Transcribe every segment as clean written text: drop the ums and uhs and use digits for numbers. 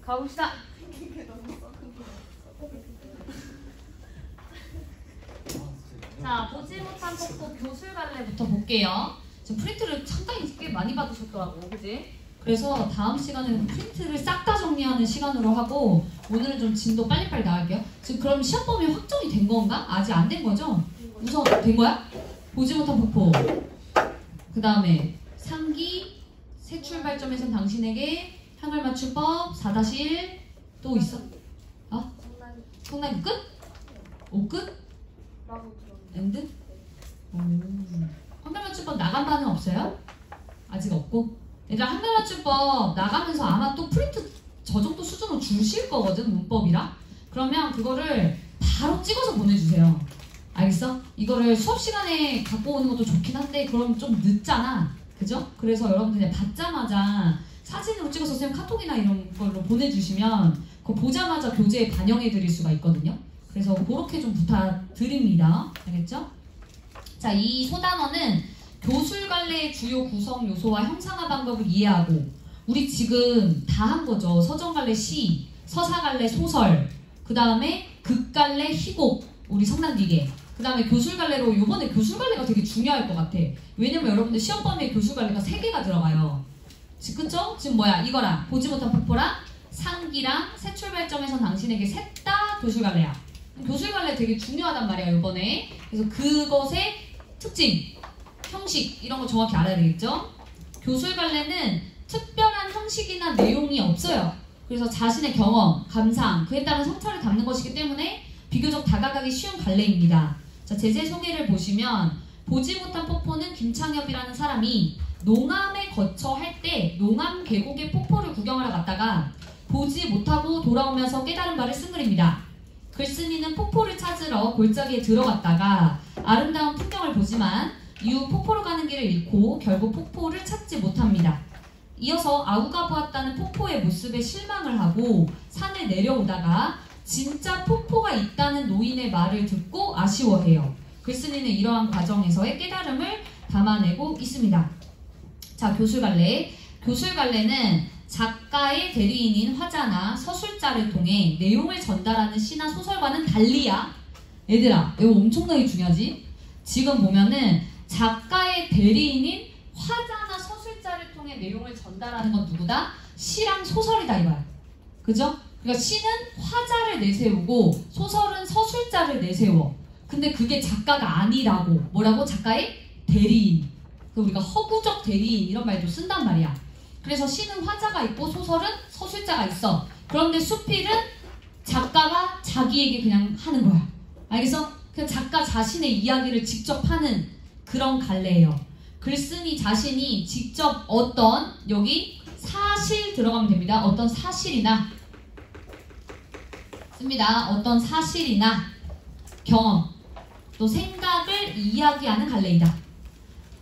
가봅시다. 자, 보지 못한 폭포 교술갈래부터 볼게요. 지금 프린트를 상당히 꽤 많이 받으셨더라고, 그지? 그래서 다음 시간에는 프린트를 싹 다 정리하는 시간으로 하고 오늘은 좀 진도 빨리빨리 나갈게요. 지금 그럼 시험 범위 확정이 된 건가? 아직 안 된 거죠? 우선 된 거야? 보지 못한 폭포. 그 다음에 3기 새 출발점에선 당신에게 향을 맞춤법 4-1 또 있어? 어? 성나기 끝? 오 끝? 엔드? 한글 맞춤법 나간 바는 없어요? 아직 없고? 얘들아 한글 맞춤법 나가면서 아마 또 프린트 저 정도 수준으로 주실 거거든 문법이랑. 그러면 그거를 바로 찍어서 보내주세요. 알겠어? 이거를 수업 시간에 갖고 오는 것도 좋긴 한데 그럼 좀 늦잖아. 그죠? 그래서 여러분들 그냥 받자마자 사진으로 찍어서 쌤 카톡이나 이런 걸로 보내주시면 그거 보자마자 교재에 반영해 드릴 수가 있거든요. 그래서 그렇게 좀 부탁드립니다. 알겠죠? 자, 이 소단원은 교술갈래의 주요 구성 요소와 형상화 방법을 이해하고 우리 지금 다 한 거죠. 서정갈래 시, 서사갈래 소설, 그 다음에 극갈래 희곡, 우리 성난디게, 그 다음에 교술갈래로 이번에 교술갈래가 되게 중요할 것 같아. 왜냐면 여러분들 시험 범위에 교술갈래가 3개가 들어가요. 그쵸? 지금 뭐야? 이거랑 보지 못한 폭포랑 상기랑 새 출발점에선 당신에게 셋 다 교술갈래야. 교술갈래 되게 중요하단 말이야 이번에. 그래서 그것의 특징, 형식 이런 거 정확히 알아야 되겠죠? 교술갈래는 특별한 형식이나 내용이 없어요. 그래서 자신의 경험, 감상, 그에 따른 성찰을 담는 것이기 때문에 비교적 다가가기 쉬운 갈래입니다. 자, 제재 소개를 보시면 보지 못한 폭포는 김창엽이라는 사람이 농암에 거쳐 할 때 농암 계곡의 폭포를 구경하러 갔다가 보지 못하고 돌아오면서 깨달은 바를 쓴 글입니다. 글쓴이는 폭포를 찾으러 골짜기에 들어갔다가 아름다운 풍경을 보지만 이후 폭포로 가는 길을 잃고 결국 폭포를 찾지 못합니다. 이어서 아우가 보았다는 폭포의 모습에 실망을 하고 산에 내려오다가 진짜 폭포가 있다는 노인의 말을 듣고 아쉬워해요. 글쓴이는 이러한 과정에서의 깨달음을 담아내고 있습니다. 자, 교술갈래. 교술갈래는 작가의 대리인인 화자나 서술자를 통해 내용을 전달하는 시나 소설과는 달리야. 얘들아, 이거 엄청나게 중요하지? 지금 보면은 작가의 대리인인 화자나 서술자를 통해 내용을 전달하는 건 누구다? 시랑 소설이다 이거야. 그죠? 그러니까 시는 화자를 내세우고 소설은 서술자를 내세워. 근데 그게 작가가 아니라고. 뭐라고? 작가의 대리인. 우리가 허구적 대리인 이런 말도 쓴단 말이야. 그래서 시는 화자가 있고 소설은 서술자가 있어. 그런데 수필은 작가가 자기에게 그냥 하는 거야. 알겠어? 그냥 작가 자신의 이야기를 직접 하는 그런 갈래예요. 글쓴이 자신이 직접 어떤, 여기 사실 들어가면 됩니다. 어떤 사실이나 씁니다. 어떤 사실이나 경험, 또 생각을 이야기하는 갈래이다.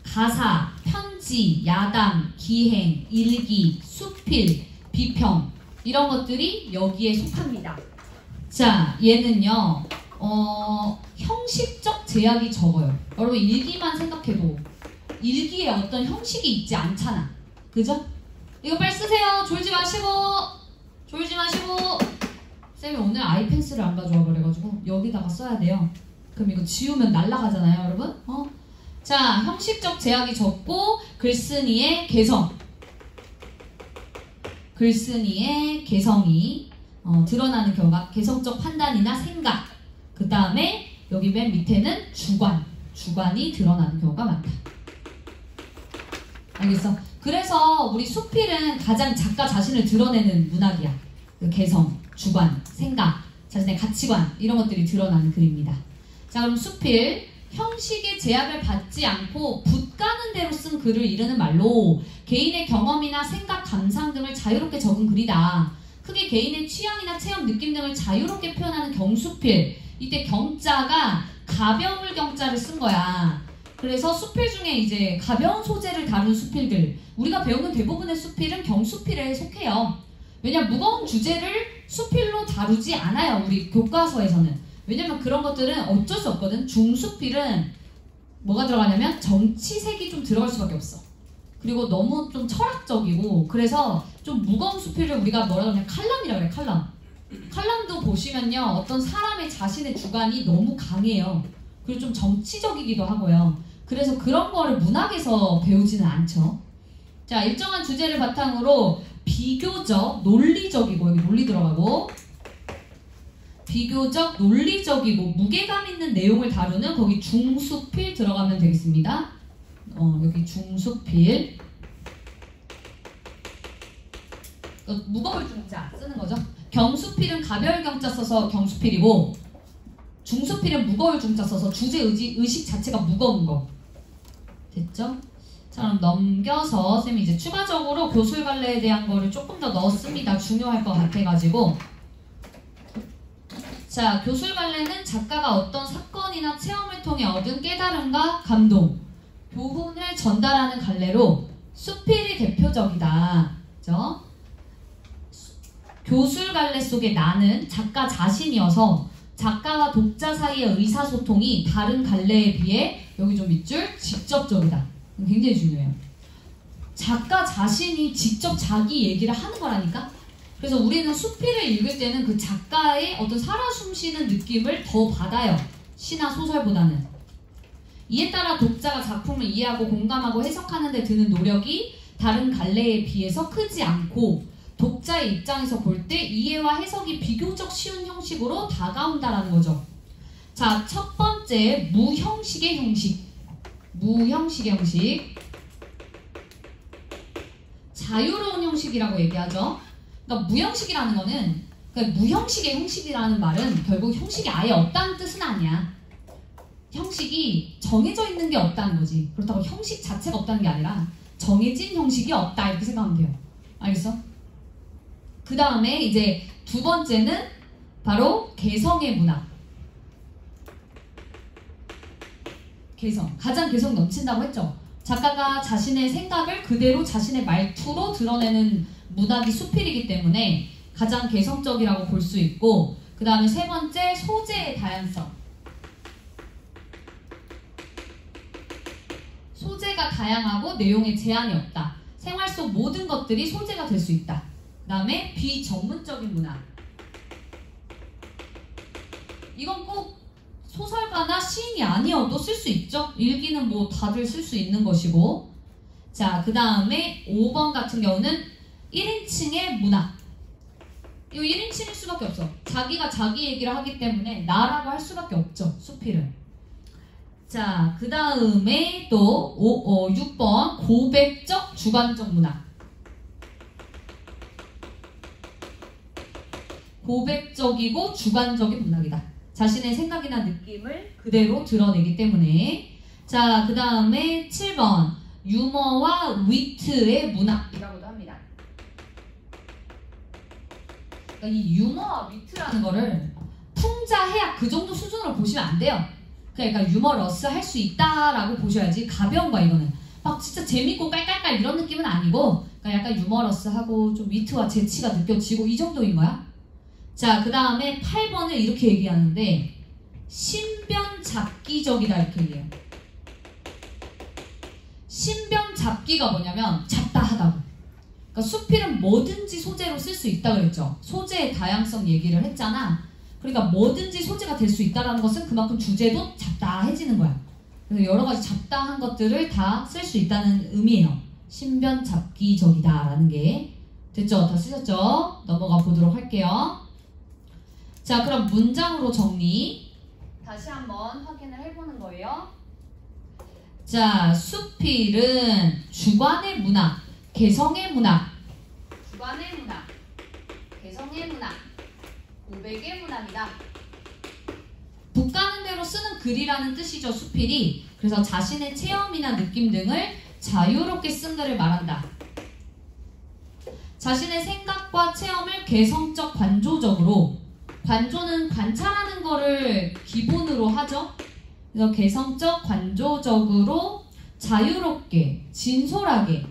가사, 편지, 야담, 기행, 일기, 수필, 비평 이런 것들이 여기에 속합니다. 자, 얘는요 형식적 제약이 적어요. 여러분 일기만 생각해도 일기에 어떤 형식이 있지 않잖아. 그죠? 이거 빨리 쓰세요. 졸지 마시고 쌤이 오늘 아이펜슬을 안 가져와 그래가지고 여기다가 써야 돼요. 그럼 이거 지우면 날아가잖아요 여러분. 자, 형식적 제약이 적고 글쓴이의 개성, 글쓴이의 개성이 드러나는 경우가 개성적 판단이나 생각, 그 다음에 여기 맨 밑에는 주관이 드러나는 경우가 많다. 알겠어? 그래서 우리 수필은 가장 작가 자신을 드러내는 문학이야. 그 개성, 주관, 생각, 자신의 가치관 이런 것들이 드러나는 글입니다. 자, 그럼 수필. 형식의 제약을 받지 않고 붓 가는 대로 쓴 글을 이르는 말로 개인의 경험이나 생각, 감상 등을 자유롭게 적은 글이다. 크게 개인의 취향이나 체험, 느낌 등을 자유롭게 표현하는 경수필. 이때 경자가 가벼울 경자를 쓴 거야. 그래서 수필 중에 이제 가벼운 소재를 다룬 수필들. 우리가 배우는 대부분의 수필은 경수필에 속해요. 왜냐면 무거운 주제를 수필로 다루지 않아요. 우리 교과서에서는. 왜냐면 그런 것들은 어쩔 수 없거든. 중수필은 뭐가 들어가냐면 정치색이 좀 들어갈 수밖에 없어. 그리고 너무 좀 철학적이고 그래서 좀 무거운 수필을 우리가 뭐라 그러냐 칼럼이라고 그래. 칼럼도 보시면요 어떤 사람의 자신의 주관이 너무 강해요. 그리고 좀 정치적이기도 하고요. 그래서 그런 거를 문학에서 배우지는 않죠. 자, 일정한 주제를 바탕으로 비교적 논리적이고 여기 논리 들어가고 비교적 논리적이고 무게감 있는 내용을 다루는 거기 중수필 들어가면 되겠습니다. 여기 중수필 무거울 중자 쓰는 거죠. 경수필은 가벼울 경자 써서 경수필이고 중수필은 무거울 중자 써서 주제 의식 자체가 무거운 거 됐죠? 자 그럼 넘겨서 쌤이 이제 추가적으로 교술갈래에 대한 거를 조금 더 넣었습니다. 중요할 것 같아가지고 자 교술갈래는 작가가 어떤 사건이나 체험을 통해 얻은 깨달음과 감동 교훈을 전달하는 갈래로 수필이 대표적이다. 그죠? 교술갈래 속의 나는 작가 자신이어서 작가와 독자 사이의 의사소통이 다른 갈래에 비해 여기 좀 밑줄 직접적이다. 굉장히 중요해요. 작가 자신이 직접 자기 얘기를 하는 거라니까. 그래서 우리는 수필을 읽을 때는 그 작가의 어떤 살아 숨쉬는 느낌을 더 받아요. 시나 소설보다는. 이에 따라 독자가 작품을 이해하고 공감하고 해석하는 데 드는 노력이 다른 갈래에 비해서 크지 않고 독자의 입장에서 볼 때 이해와 해석이 비교적 쉬운 형식으로 다가온다라는 거죠. 자, 첫 번째 무형식의 형식. 무형식의 형식. 자유로운 형식이라고 얘기하죠. 그러니까 무형식이라는 거는 그러니까 무형식의 형식이라는 말은 결국 형식이 아예 없다는 뜻은 아니야. 형식이 정해져 있는 게 없다는 거지. 그렇다고 형식 자체가 없다는 게 아니라 정해진 형식이 없다 이렇게 생각하면 돼요. 알겠어? 그 다음에 이제 두 번째는 바로 개성의 문학. 개성. 가장 개성 넘친다고 했죠. 작가가 자신의 생각을 그대로 자신의 말투로 드러내는 문학이 수필이기 때문에 가장 개성적이라고 볼 수 있고 그 다음에 세 번째 소재의 다양성. 소재가 다양하고 내용에 제한이 없다. 생활 속 모든 것들이 소재가 될 수 있다. 그 다음에 비전문적인 문학. 이건 꼭 소설가나 시인이 아니어도 쓸 수 있죠. 일기는 뭐 다들 쓸 수 있는 것이고. 자, 그 다음에 5번 같은 경우는 1인칭의 문학. 이거 1인칭일 수밖에 없어. 자기가 자기 얘기를 하기 때문에 나라고 할 수밖에 없죠. 수필은. 자, 그 다음에 또 6번 고백적 주관적 문학. 고백적이고 주관적인 문학이다. 자신의 생각이나 느낌을 그대로 드러내기 때문에. 자, 그 다음에 7번 유머와 위트의 문학이라고도 합니다. 그러니까 이 유머와 위트라는 거를 풍자해야 그 정도 수준으로 보시면 안 돼요. 그러니까 유머러스 할 수 있다라고 보셔야지. 가벼운 거야 이거는. 막 진짜 재밌고 깔깔깔 이런 느낌은 아니고 그러니까 약간 유머러스하고 좀 위트와 재치가 느껴지고 이 정도인 거야. 자, 그 다음에 8번을 이렇게 얘기하는데 신변잡기적이다 이렇게 얘기해요. 신변잡기가 뭐냐면 잡다 하다고. 그러니까 수필은 뭐든지 소재로 쓸 수 있다 그랬죠. 소재의 다양성 얘기를 했잖아. 그러니까 뭐든지 소재가 될 수 있다는 것은 그만큼 주제도 잡다해지는 거야. 그래서 여러 가지 잡다한 것들을 다 쓸 수 있다는 의미예요. 신변잡기적이다라는 게. 됐죠? 다 쓰셨죠? 넘어가 보도록 할게요. 자, 그럼 문장으로 정리 다시 한번 확인을 해보는 거예요. 자, 수필은 주관의 문학, 개성의 문학, 주관의 문학, 개성의 문학, 고백의 문학이다. 북 가는 대로 쓰는 글이라는 뜻이죠, 수필이. 그래서 자신의 체험이나 느낌 등을 자유롭게 쓴 글을 말한다. 자신의 생각과 체험을 개성적 관조적으로, 관조는 관찰하는 거를 기본으로 하죠. 그래서 개성적 관조적으로 자유롭게, 진솔하게,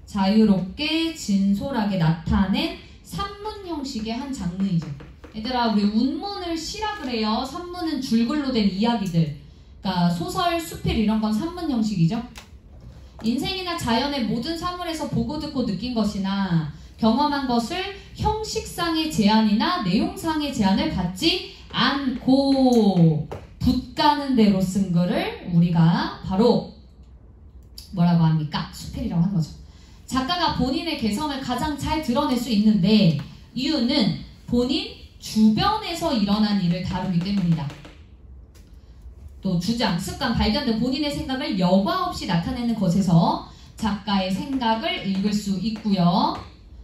자유롭게, 진솔하게 나타낸 산문 형식의 한 장르이죠. 얘들아, 우리 운문을 시라 그래요. 산문은 줄글로 된 이야기들. 그러니까 소설, 수필 이런 건 산문 형식이죠. 인생이나 자연의 모든 사물에서 보고 듣고 느낀 것이나 경험한 것을 형식상의 제한이나 내용상의 제한을 받지 않고 붓가는 대로 쓴 글을 우리가 바로 뭐라고 합니까? 수필이라고 하는 거죠. 작가가 본인의 개성을 가장 잘 드러낼 수 있는데 이유는 본인 주변에서 일어난 일을 다루기 때문이다. 또 주장, 습관, 발견 등 본인의 생각을 여과 없이 나타내는 것에서 작가의 생각을 읽을 수 있고요.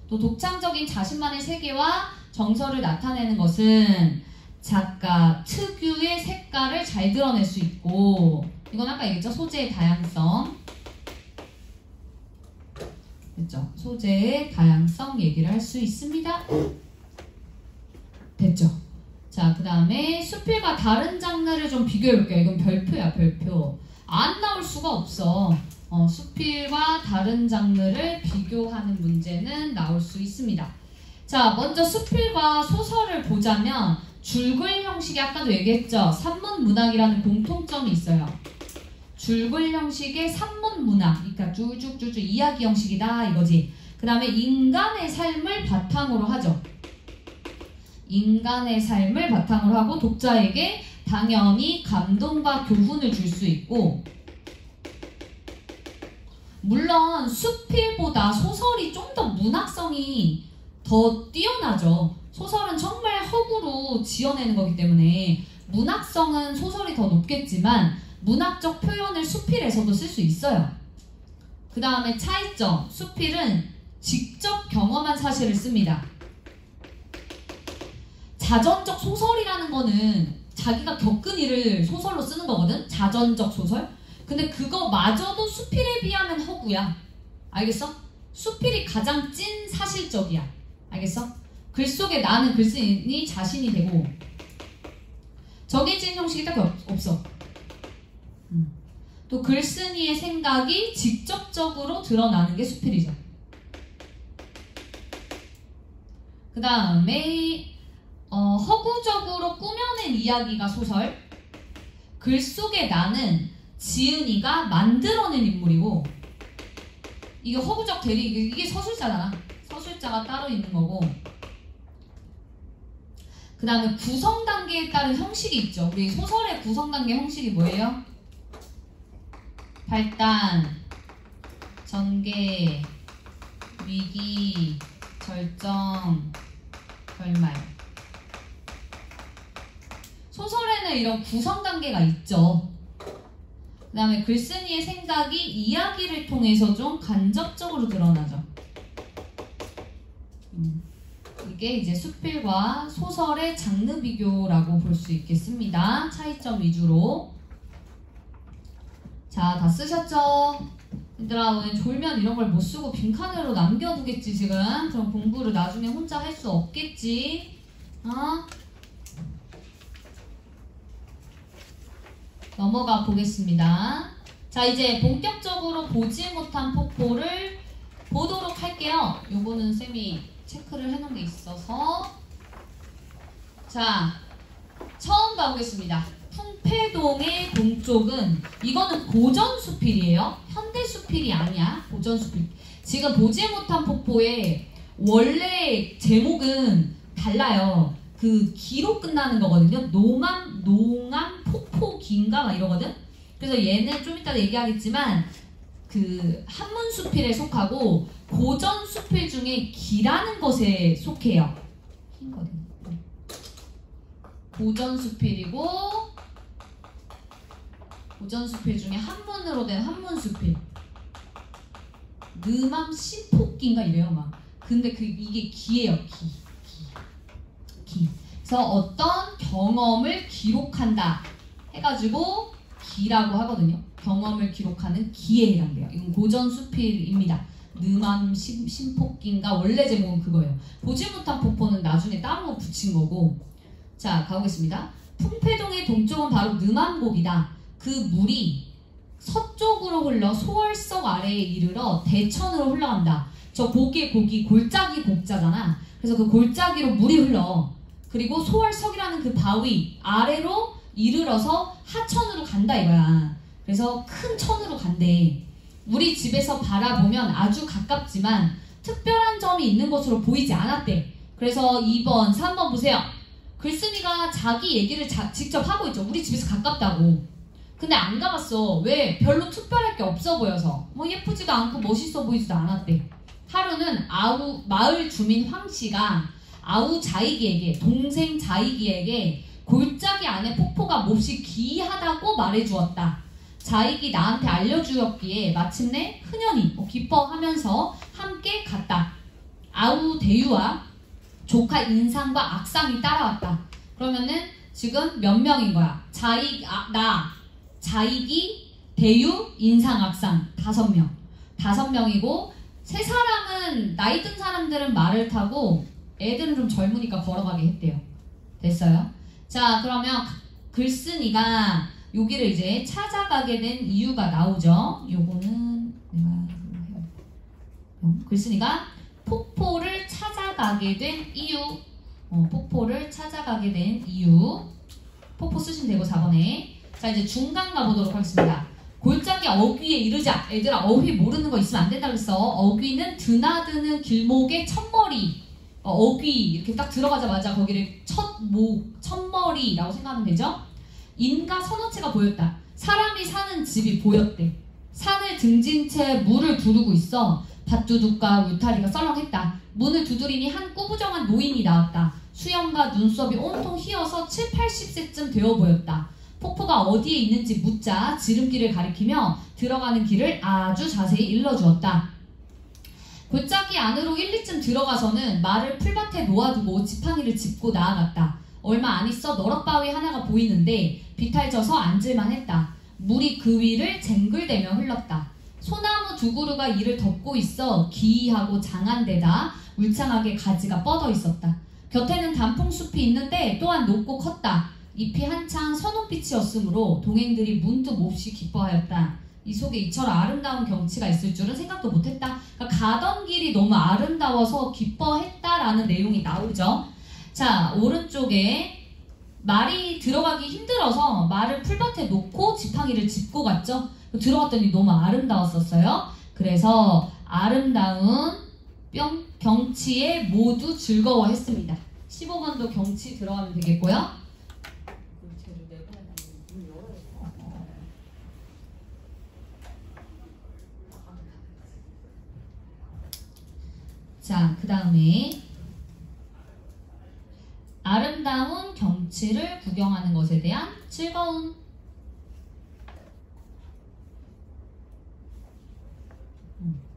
또 독창적인 자신만의 세계와 정서를 나타내는 것은 작가 특유의 색깔을 잘 드러낼 수 있고, 이건 아까 얘기했죠? 소재의 다양성. 됐죠? 소재의 다양성 얘기를 할 수 있습니다. 됐죠? 자, 그 다음에 수필과 다른 장르를 좀 비교해볼게요. 이건 별표야, 별표. 안 나올 수가 없어. 수필과 다른 장르를 비교하는 문제는 나올 수 있습니다. 자, 먼저 수필과 소설을 보자면 줄글 형식이 아까도 얘기했죠. 산문 문학이라는 공통점이 있어요. 줄글 형식의 산문 문학, 그러니까 쭉쭉쭉쭉 이야기 형식이다 이거지. 그 다음에 인간의 삶을 바탕으로 하죠. 인간의 삶을 바탕으로 하고 독자에게 당연히 감동과 교훈을 줄 수 있고, 물론 수필보다 소설이 좀 더 문학성이 더 뛰어나죠. 소설은 정말 허구로 지어내는 거기 때문에 문학성은 소설이 더 높겠지만 문학적 표현을 수필에서도 쓸 수 있어요. 그 다음에 차이점, 수필은 직접 경험한 사실을 씁니다. 자전적 소설이라는 거는 자기가 겪은 일을 소설로 쓰는 거거든? 자전적 소설? 근데 그거마저도 수필에 비하면 허구야. 알겠어? 수필이 가장 찐 사실적이야. 알겠어? 글 속에 나는 글쓴이 자신이 되고 정해진 형식이 딱 없어. 또 글쓴이의 생각이 직접적으로 드러나는 게 수필이죠. 그 다음에 허구적으로 꾸며낸 이야기가 소설. 글 속에 나는 지은이가 만들어낸 인물이고, 이게 허구적 대리, 이게 서술자잖아. 서술자가 따로 있는 거고. 그 다음에 구성 단계에 따른 형식이 있죠. 우리 소설의 구성 단계 형식이 뭐예요? 발단, 전개, 위기, 절정, 결말. 소설에는 이런 구성 단계가 있죠. 그 다음에 글쓴이의 생각이 이야기를 통해서 좀 간접적으로 드러나죠. 이게 이제 수필과 소설의 장르 비교라고 볼 수 있겠습니다. 차이점 위주로. 자, 다 쓰셨죠? 얘들아, 오늘 졸면 이런 걸 못 쓰고 빈칸으로 남겨두겠지 지금? 그럼 공부를 나중에 혼자 할 수 없겠지? 넘어가 보겠습니다. 자, 이제 본격적으로 보지 못한 폭포를 보도록 할게요. 요거는 쌤이 체크를 해놓은 게 있어서. 자, 처음 가보겠습니다. 풍패동의 동쪽은, 이거는 고전 수필이에요. 현대 수필이 아니야. 고전 수필. 지금 보지 못한 폭포의 원래 제목은 달라요. 그 기로 끝나는 거거든요. 농암 폭포기인가 막 이러거든. 그래서 얘는 좀 이따 얘기하겠지만 그 한문 수필에 속하고 고전 수필 중에 기라는 것에 속해요. 고전 수필이고, 고전 수필 중에 한문으로 된 한문 수필. 느맘 신폭기인가 이래요 막. 근데 이게 기예요. 기. 그래서 어떤 경험을 기록한다 해가지고 기라고 하거든요. 경험을 기록하는 기에 해당돼요. 이건 고전 수필입니다. 느맘 신폭기인가 원래 제목은 그거예요. 보지 못한 폭포는 나중에 따로 붙인 거고. 자, 가보겠습니다. 풍패동의 동쪽은 바로 느맘곡이다. 그 물이 서쪽으로 흘러 소월석 아래에 이르러 대천으로 흘러간다. 저 곡의 곡이 골짜기 곡자잖아. 그래서 그 골짜기로 물이 흘러. 그리고 소월석이라는 그 바위 아래로 이르러서 하천으로 간다 이거야. 그래서 큰 천으로 간대. 우리 집에서 바라보면 아주 가깝지만 특별한 점이 있는 것으로 보이지 않았대. 그래서 2번, 3번 보세요. 글쓴이가 자기 얘기를 직접 하고 있죠. 우리 집에서 가깝다고. 근데 안 가봤어. 왜? 별로 특별할 게 없어 보여서. 뭐 예쁘지도 않고 멋있어 보이지도 않았대. 하루는 마을 주민 황씨가 아우 자이기에게, 동생 자이기에게 골짜기 안에 폭포가 몹시 기이하다고 말해주었다. 자이기 나한테 알려주었기에 마침내 흔연히 기뻐하면서 함께 갔다. 아우 대유와 조카 인상과 악상이 따라왔다. 그러면은 지금 몇 명인 거야? 자이기, 대유, 인상, 악상 5명. 5명이고 세 사람은 나이 든 사람들은 말을 타고 애들은 좀 젊으니까 걸어가게 했대요. 됐어요? 자, 그러면 글쓴이가 여기를 이제 찾아가게 된 이유가 나오죠. 요거는 내가 글쓴이가 폭포를 찾아가게 된 이유. 폭포를 찾아가게 된 이유. 폭포 쓰시면 되고 4번에. 자, 이제 중간 가보도록 하겠습니다. 골짜기 어귀에 이르자. 얘들아, 어휘 모르는 거 있으면 안 된다 그랬어. 어귀는 드나드는 길목의 첫머리. 어귀 이렇게 딱 들어가자마자 거기를 첫머리라고 생각하면 되죠. 인가 선어체가 보였다. 사람이 사는 집이 보였대. 산을 등진 채 물을 두르고 있어. 밭두둑과 울타리가 썰렁했다. 문을 두드리니 한 꾸부정한 노인이 나왔다. 수염과 눈썹이 온통 휘어서 7, 80세쯤 되어 보였다. 폭포가 어디에 있는지 묻자 지름길을 가리키며 들어가는 길을 아주 자세히 일러주었다. 골짜기 안으로 1, 2쯤 들어가서는 말을 풀밭에 놓아두고 지팡이를 짚고 나아갔다. 얼마 안 있어 너럿바위 하나가 보이는데 비탈져서 앉을만 했다. 물이 그 위를 쟁글대며 흘렀다. 소나무 2그루가 이를 덮고 있어 기이하고 장한 데다 울창하게 가지가 뻗어 있었다. 곁에는 단풍숲이 있는데 또한 높고 컸다. 잎이 한창 선홍빛이었으므로 동행들이 문득 몹시 기뻐하였다. 이 속에 이처럼 아름다운 경치가 있을 줄은 생각도 못했다. 그러니까 가던 길이 너무 아름다워서 기뻐했다라는 내용이 나오죠. 자, 오른쪽에 말이 들어가기 힘들어서 말을 풀밭에 놓고 지팡이를 짚고 갔죠. 들어갔더니 너무 아름다웠었어요. 그래서 아름다운 경치에 모두 즐거워했습니다. 15번도 경치 들어가면 되겠고요. 자, 그 다음에 아름다운 경치를 구경하는 것에 대한 즐거움.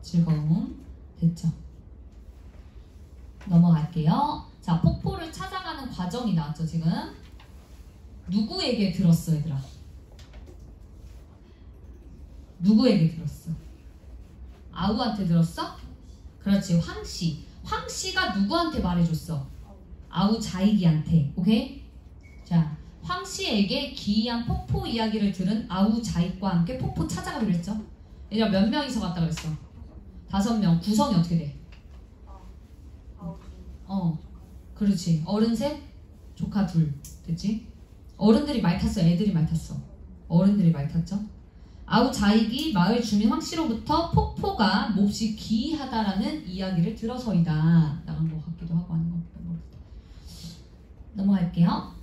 즐거움 됐죠? 넘어갈게요. 자, 폭포를 찾아가는 과정이 나왔죠. 지금 누구에게 들었어, 얘들아? 누구에게 들었어? 아우한테 들었어? 그렇지, 황씨. 황씨가 누구한테 말해줬어? 아우 자이기한테. 오케이? 자, 황씨에게 기이한 폭포 이야기를 들은 아우 자이과 함께 폭포 찾아가기로 했죠. 얘들아, 몇 명이서 갔다 그랬어? 5명. 구성이 어떻게 돼? 그렇지. 어른 셋, 조카 둘. 됐지? 어른들이 말 탔어, 애들이 말 탔어? 어른들이 말 탔죠? 아우 자이기 마을 주민 황씨로부터 폭포가 몹시 기이하다라는 이야기를 들어서이다. 나간 것 같기도 하고 아닌 것 같기도 하고. 넘어갈게요.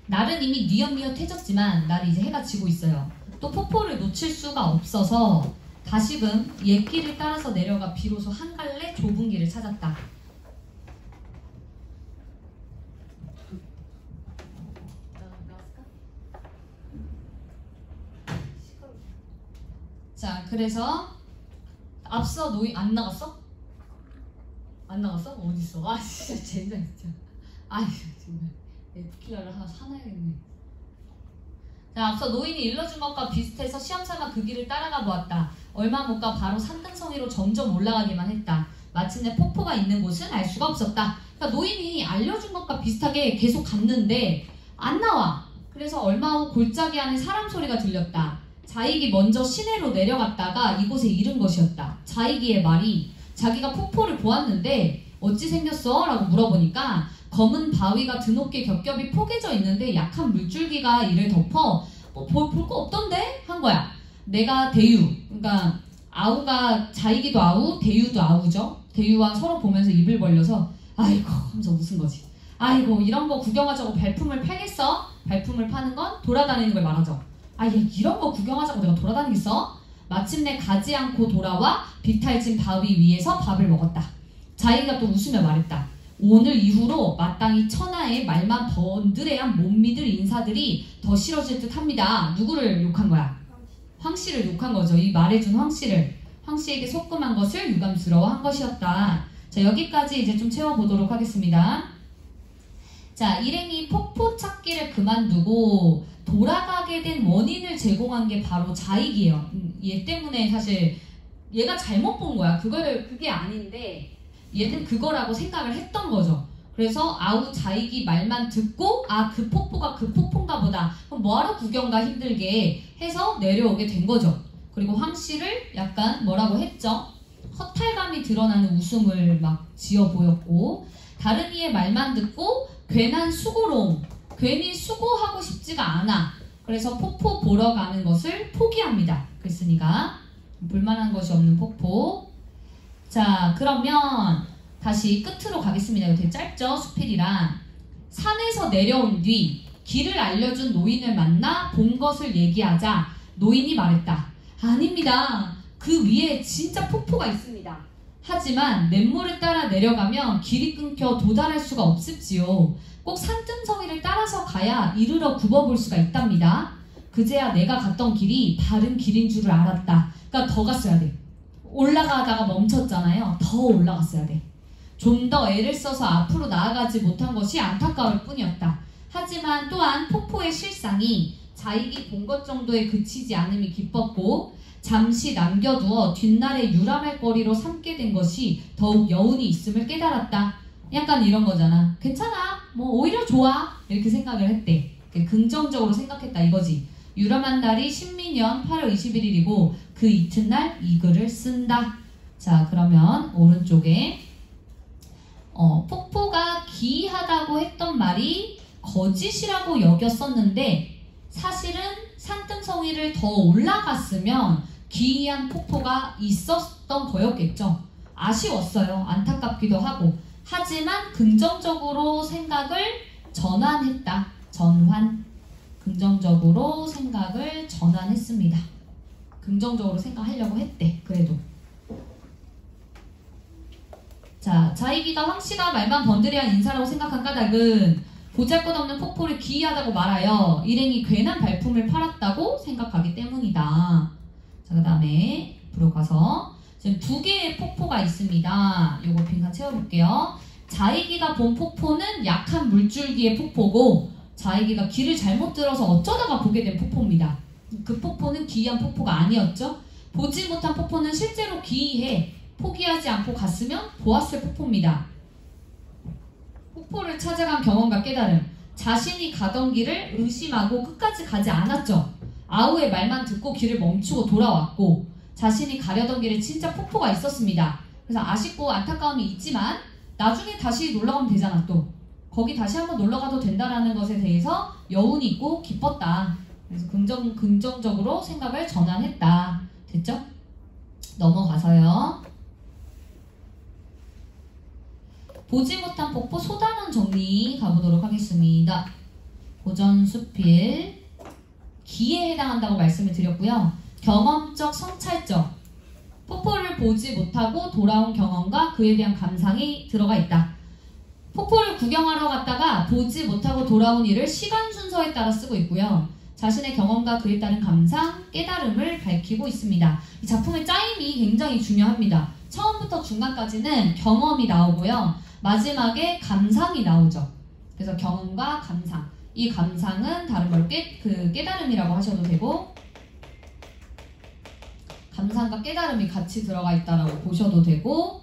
날은 이미 뉘엿뉘엿해졌지만 날이 이제 해가 지고 있어요. 또 폭포를 놓칠 수가 없어서 다시금 옛길을 따라서 내려가 비로소 한 갈래 좁은 길을 찾았다. 자, 그래서 앞서 노인 안 나갔어? 안 나갔어? 어딨어? 아, 진짜 젠장 진짜. 아이, 정말 에피라를 하나 사놔야겠네. 자, 앞서 노인이 일러준 것과 비슷해서 시험삼아 그 길을 따라가 보았다. 얼마 못 가 바로 산등성이로 점점 올라가기만 했다. 마침내 폭포가 있는 곳은 알 수가 없었다. 그러니까 노인이 알려준 것과 비슷하게 계속 갔는데 안 나와. 그래서 얼마 후 골짜기 안에 사람 소리가 들렸다. 자이기 먼저 시내로 내려갔다가 이곳에 이른 것이었다. 자이기의 말이 자기가 폭포를 보았는데 어찌 생겼어? 라고 물어보니까 검은 바위가 드높게 겹겹이 포개져 있는데 약한 물줄기가 이를 덮어 볼 거 없던데? 한 거야. 내가 대유, 그러니까 아우가 자이기도 아우, 대유도 아우죠. 대유와 서로 보면서 입을 벌려서 아이고 하면서 웃은 거지. 아이고 이런 거 구경하자고 발품을 팔겠어? 발품을 파는 건 돌아다니는 걸 말하죠. 아, 얘 이런 거 구경하자고 내가 돌아다니겠어? 마침내 가지 않고 돌아와 비탈진 바위 위에서 밥을 먹었다. 자기가 또 웃으며 말했다. 오늘 이후로 마땅히 천하의 말만 번드레한 못 믿을 인사들이 더 싫어질 듯 합니다. 누구를 욕한 거야? 황씨를 욕한 거죠. 이 말해준 황씨를. 황씨에게 속금한 것을 유감스러워한 것이었다. 자, 여기까지 이제 좀 채워보도록 하겠습니다. 자, 일행이 폭포 찾기를 그만두고 돌아가게 된 원인을 제공한 게 바로 자익이에요. 얘 때문에 사실 얘가 잘못 본 거야. 그게 아닌데 얘는 그거라고 생각을 했던 거죠. 그래서 아우 자익이 말만 듣고 아, 그 폭포가 그 폭포인가 보다. 그럼 뭐하러 구경 가 힘들게 해서 내려오게 된 거죠. 그리고 황씨를 약간 뭐라고 했죠? 허탈감이 드러나는 웃음을 막 지어 보였고 다른 이의 말만 듣고 괜한 수고로움, 괜히 수고하고 싶지가 않아. 그래서 폭포 보러 가는 것을 포기합니다. 그랬으니까 볼만한 것이 없는 폭포. 자, 그러면 다시 끝으로 가겠습니다. 이거 되게 짧죠? 수필이란. 산에서 내려온 뒤 길을 알려준 노인을 만나 본 것을 얘기하자 노인이 말했다. 아닙니다. 그 위에 진짜 폭포가 있습니다. 하지만 냇물을 따라 내려가면 길이 끊겨 도달할 수가 없을지요. 꼭 산등성이를 따라서 가야 이르러 굽어볼 수가 있답니다. 그제야 내가 갔던 길이 바른 길인 줄을 알았다. 그러니까 더 갔어야 돼. 올라가다가 멈췄잖아요. 더 올라갔어야 돼. 좀 더 애를 써서 앞으로 나아가지 못한 것이 안타까울 뿐이었다. 하지만 또한 폭포의 실상이 자익이 본 것 정도에 그치지 않음이 기뻤고 잠시 남겨두어 뒷날에 유람할 거리로 삼게 된 것이 더욱 여운이 있음을 깨달았다. 약간 이런 거잖아. 괜찮아. 뭐 오히려 좋아. 이렇게 생각을 했대. 긍정적으로 생각했다 이거지. 유람한 날이 신민년 8월 21일이고 그 이튿날 이 글을 쓴다. 자, 그러면 오른쪽에 폭포가 기이하다고 했던 말이 거짓이라고 여겼었는데 사실은 산등성이를 더 올라갔으면 기이한 폭포가 있었던 거였겠죠. 아쉬웠어요. 안타깝기도 하고. 하지만 긍정적으로 생각을 전환했다. 전환. 긍정적으로 생각을 전환했습니다. 긍정적으로 생각하려고 했대. 그래도. 자, 자익이가 황씨가 말만 번드레한 인사라고 생각한 까닭은 보잘것없는 폭포를 기이하다고 말하여 일행이 괜한 발품을 팔았다고 생각하기 때문이다. 자, 그 다음에 앞으로 가서 지금 두 개의 폭포가 있습니다. 요거 빈칸 채워볼게요. 자익이가 본 폭포는 약한 물줄기의 폭포고 자익이가 길을 잘못 들어서 어쩌다가 보게 된 폭포입니다. 그 폭포는 기이한 폭포가 아니었죠. 보지 못한 폭포는 실제로 기이해 포기하지 않고 갔으면 보았을 폭포입니다. 폭포를 찾아간 경험과 깨달음. 자신이 가던 길을 의심하고 끝까지 가지 않았죠. 아우의 말만 듣고 길을 멈추고 돌아왔고 자신이 가려던 길에 진짜 폭포가 있었습니다. 그래서 아쉽고 안타까움이 있지만 나중에 다시 놀러가면 되잖아. 또 거기 다시 한번 놀러가도 된다라는 것에 대해서 여운이 있고 기뻤다. 그래서 긍정적으로 생각을 전환했다. 됐죠? 넘어가서요. 보지 못한 폭포 소단원 정리 가보도록 하겠습니다. 고전수필 기에 해당한다고 말씀을 드렸고요. 경험적, 성찰적 폭포를 보지 못하고 돌아온 경험과 그에 대한 감상이 들어가 있다. 폭포를 구경하러 갔다가 보지 못하고 돌아온 일을 시간 순서에 따라 쓰고 있고요. 자신의 경험과 그에 따른 감상, 깨달음을 밝히고 있습니다. 이 작품의 짜임이 굉장히 중요합니다. 처음부터 중간까지는 경험이 나오고요. 마지막에 감상이 나오죠. 그래서 경험과 감상. 이 감상은 다른 말로 깨달음이라고 하셔도 되고 감상과 깨달음이 같이 들어가 있다라고 보셔도 되고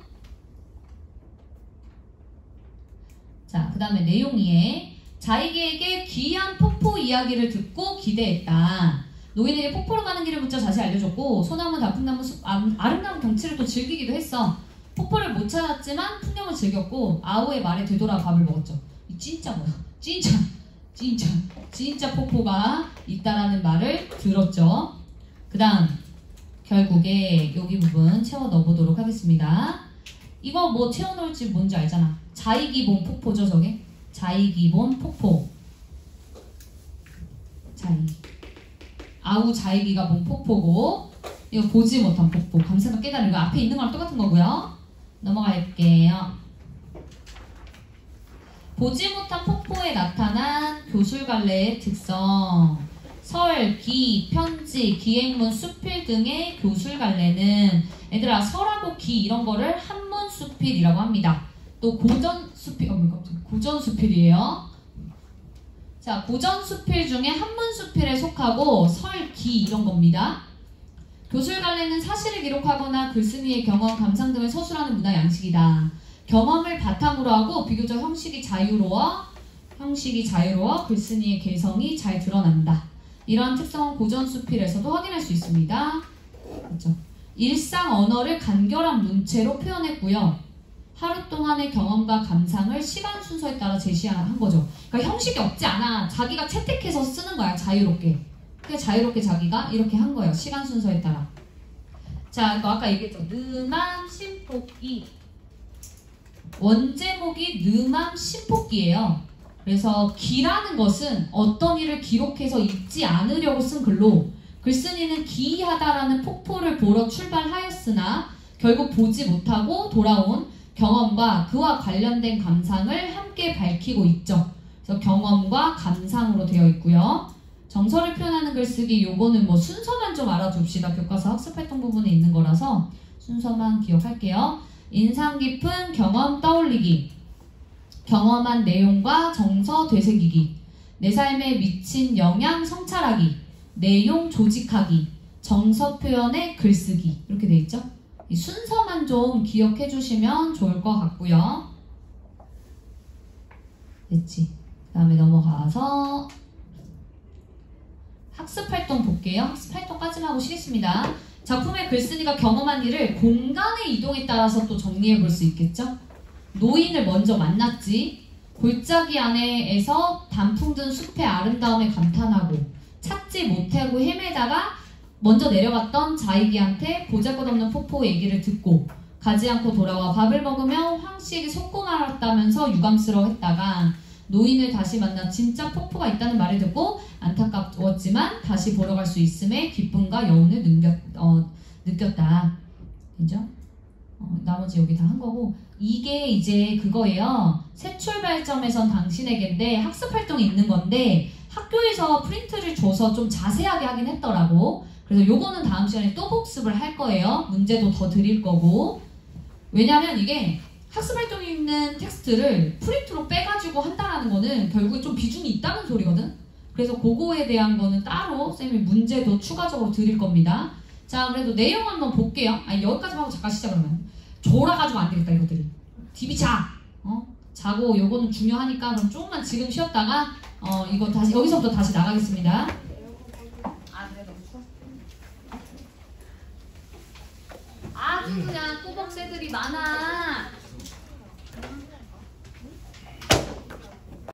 자, 그 다음에 내용이에 자익에게 기이한 폭포 이야기를 듣고 기대했다. 노인에게 폭포로 가는 길을 묻자 자세히 알려줬고 소나무, 단풍나무, 숲, 아름다운 경치를 또 즐기기도 했어. 폭포를 못 찾았지만 풍경을 즐겼고 아우의 말에 되돌아 밥을 먹었죠. 이 진짜 뭐야? 진짜 폭포가 있다라는 말을 들었죠. 그 다음 결국에 여기 부분 채워 넣어보도록 하겠습니다. 이거 뭐 채워 넣을지 뭔지 알잖아. 자이기본 폭포죠, 저게? 자이기본 폭포. 아우 자이기가 본 폭포고, 이거 보지 못한 폭포. 감사가 깨달은 이거 앞에 있는 거랑 똑같은 거고요. 넘어갈게요. 보지 못한 폭포에 나타난 교술갈래의 특성. 설, 기, 편지, 기행문, 수필 등의 교술갈래는 얘들아 설하고 기 이런 거를 한문수필이라고 합니다. 또 고전수필, 고전수필이에요. 자, 고전수필 중에 한문수필에 속하고 설, 기 이런 겁니다. 교술갈래는 사실을 기록하거나 글쓴이의 경험, 감상 등을 서술하는 문화 양식이다. 경험을 바탕으로 하고 비교적 형식이 자유로워 글쓴이의 개성이 잘 드러난다. 이러한 특성은 고전수필에서도 확인할 수 있습니다. 그렇죠? 일상 언어를 간결한 문체로 표현했고요. 하루 동안의 경험과 감상을 시간 순서에 따라 제시한 거죠. 그러니까 형식이 없지 않아. 자기가 채택해서 쓰는 거야, 자유롭게. 자유롭게 자기가 이렇게 한 거예요. 시간 순서에 따라. 자, 이거 아까 얘기했죠. 느맘 신폭기. 원제목이 느맘 신폭기예요. 그래서 기라는 것은 어떤 일을 기록해서 잊지 않으려고 쓴 글로, 글쓴이는 기이하다라는 폭포를 보러 출발하였으나 결국 보지 못하고 돌아온 경험과 그와 관련된 감상을 함께 밝히고 있죠. 그래서 경험과 감상으로 되어 있고요. 정서를 표현하는 글쓰기, 요거는 뭐 순서만 좀 알아둡시다. 교과서 학습활동 부분에 있는 거라서 순서만 기억할게요. 인상 깊은 경험 떠올리기, 경험한 내용과 정서 되새기기, 내 삶에 미친 영향 성찰하기, 내용 조직하기, 정서 표현의 글쓰기, 이렇게 돼 있죠. 이 순서만 좀 기억해 주시면 좋을 것 같고요. 됐지? 그 다음에 넘어가서 학습활동 볼게요. 학습활동까지만 하고 쉬겠습니다. 작품의 글쓴이가 경험한 일을 공간의 이동에 따라서 또 정리해 볼 수 있겠죠? 노인을 먼저 만났지. 골짜기 안에서 단풍 든 숲의 아름다움에 감탄하고 찾지 못하고 헤매다가 먼저 내려갔던 자이기한테 보잘것없는 폭포 얘기를 듣고 가지 않고 돌아와 밥을 먹으며 황씨에게 속고 말았다면서 유감스러워했다가 노인을 다시 만나 진짜 폭포가 있다는 말을 듣고 안타까웠지만 다시 보러 갈 수 있음에 기쁨과 여운을 느꼈다. 그죠? 나머지 여기 다 한 거고, 이게 이제 그거예요. 새 출발점에선 당신에게인데 학습활동이 있는 건데 학교에서 프린트를 줘서 좀 자세하게 하긴 했더라고. 그래서 요거는 다음 시간에 또 복습을 할 거예요. 문제도 더 드릴 거고. 왜냐면 이게 학습활동이 있는 텍스트를 프린트로 빼가지고 한다라는 거는 결국에 좀 비중이 있다는 소리거든. 그래서 그거에 대한 거는 따로 쌤이 문제도 추가적으로 드릴 겁니다. 자, 그래도 내용 한번 볼게요. 아니, 여기까지만 하고 잠깐 시작. 그러면 졸아가지고 안 되겠다 이것들이. 디비 자. 자고 요거는 중요하니까 그럼 조금만 지금 쉬었다가 이거 다시 여기서부터 다시 나가겠습니다. 아주 그냥 꾸벅새들이 많아.